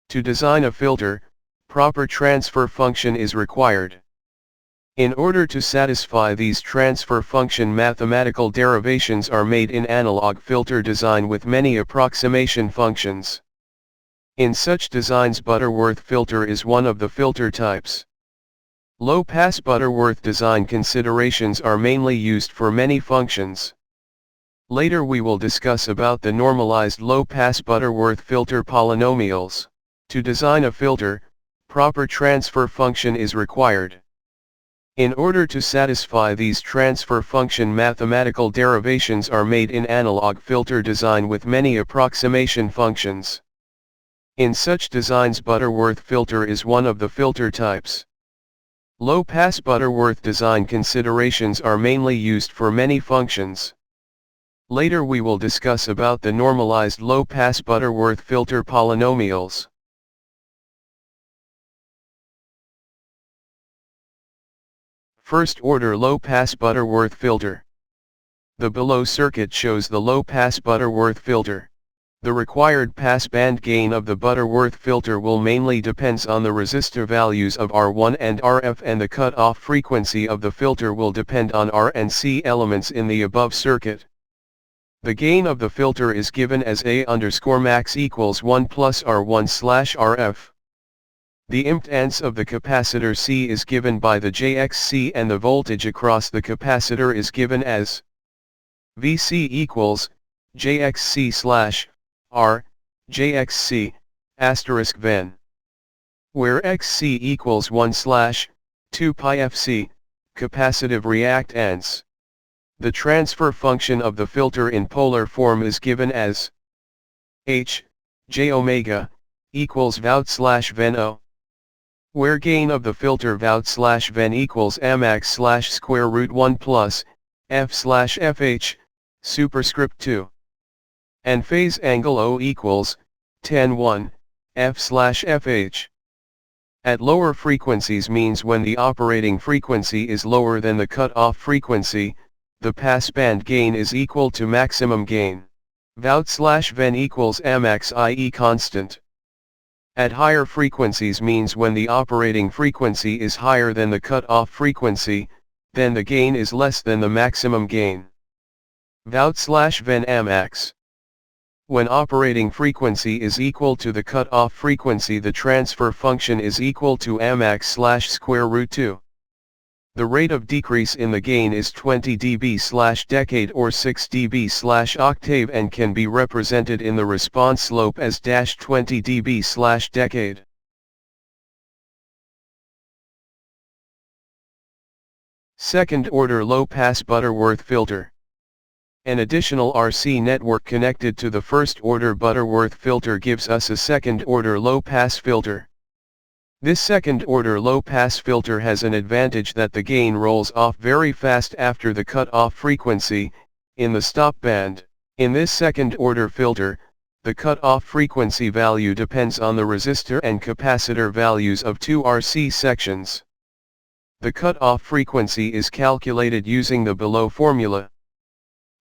To design a filter, proper transfer function is required. In order to satisfy these transfer function, mathematical derivations are made in analog filter design with many approximation functions. In such designs, Butterworth filter is one of the filter types. Low-pass Butterworth design considerations are mainly used for many functions. Later we will discuss about the normalized low-pass Butterworth filter polynomials. To design a filter, proper transfer function is required. In order to satisfy these transfer function, mathematical derivations are made in analog filter design with many approximation functions. In such designs, Butterworth filter is one of the filter types. Low-pass Butterworth design considerations are mainly used for many functions. Later we will discuss about the normalized low-pass Butterworth filter polynomials. First-order low-pass Butterworth filter. The below circuit shows the low-pass Butterworth filter. The required passband gain of the Butterworth filter will mainly depends on the resistor values of R1 and Rf, and the cutoff frequency of the filter will depend on R and C elements in the above circuit. The gain of the filter is given as A_max equals 1 plus R1/Rf. The impedance of the capacitor C is given by the JXC, and the voltage across the capacitor is given as VC equals JXC/R, JXC, *Ven. Where XC equals 1/2 pi FC, capacitive reactance. The transfer function of the filter in polar form is given as H, J omega, equals Vout/Ven O. Where gain of the filter Vout/Ven equals Amax/square root 1 plus F/FH, superscript 2. And phase angle O equals tan 1, F/FH. At lower frequencies means when the operating frequency is lower than the cutoff frequency, the passband gain is equal to maximum gain. Vout/Ven equals Amax, i.e. constant. At higher frequencies means when the operating frequency is higher than the cutoff frequency, then the gain is less than the maximum gain. Vout/Ven Amax. When operating frequency is equal to the cutoff frequency, the transfer function is equal to Amax/square root 2. The rate of decrease in the gain is 20 dB/decade or 6 dB/octave, and can be represented in the response slope as -20 dB/decade. Second-order low-pass Butterworth filter. An additional RC network connected to the first-order Butterworth filter gives us a second-order low-pass filter. This second-order low-pass filter has an advantage that the gain rolls off very fast after the cutoff frequency, in the stop band. In this second-order filter, the cutoff frequency value depends on the resistor and capacitor values of two RC sections. The cutoff frequency is calculated using the below formula.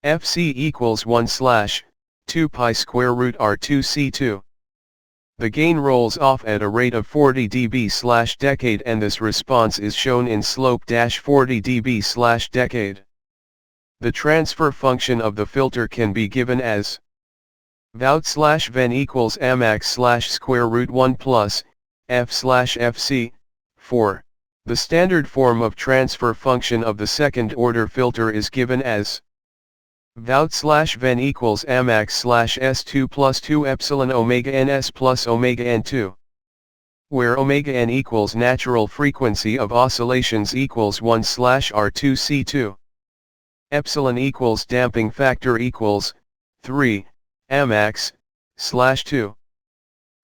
FC equals 1/2 pi square root R2C2. The gain rolls off at a rate of 40 dB/decade, and this response is shown in slope -40 dB/decade. The transfer function of the filter can be given as Vout/Ven equals Amax/square root 1 plus F/FC, 4. The standard form of transfer function of the second-order filter is given as Vout/Ven equals Amax/S2 plus 2 epsilon omega ns plus omega n2. Where omega n equals natural frequency of oscillations equals 1/R2C2. Epsilon equals damping factor equals 3 Amax/2.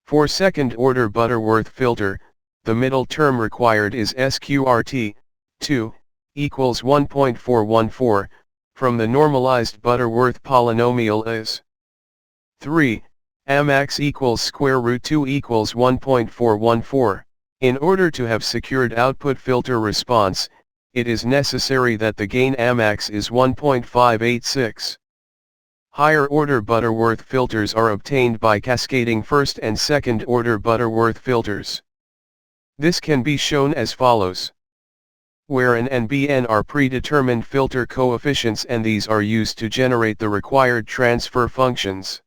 For second-order Butterworth filter, the middle term required is SQRT, 2, equals 1.414, from the normalized Butterworth polynomial is 3, Amax equals square root 2 equals 1.414. In order to have secured output filter response, it is necessary that the gain Amax is 1.586. Higher order Butterworth filters are obtained by cascading first and second order Butterworth filters. This can be shown as follows. Where N and Bn are predetermined filter coefficients and these are used to generate the required transfer functions.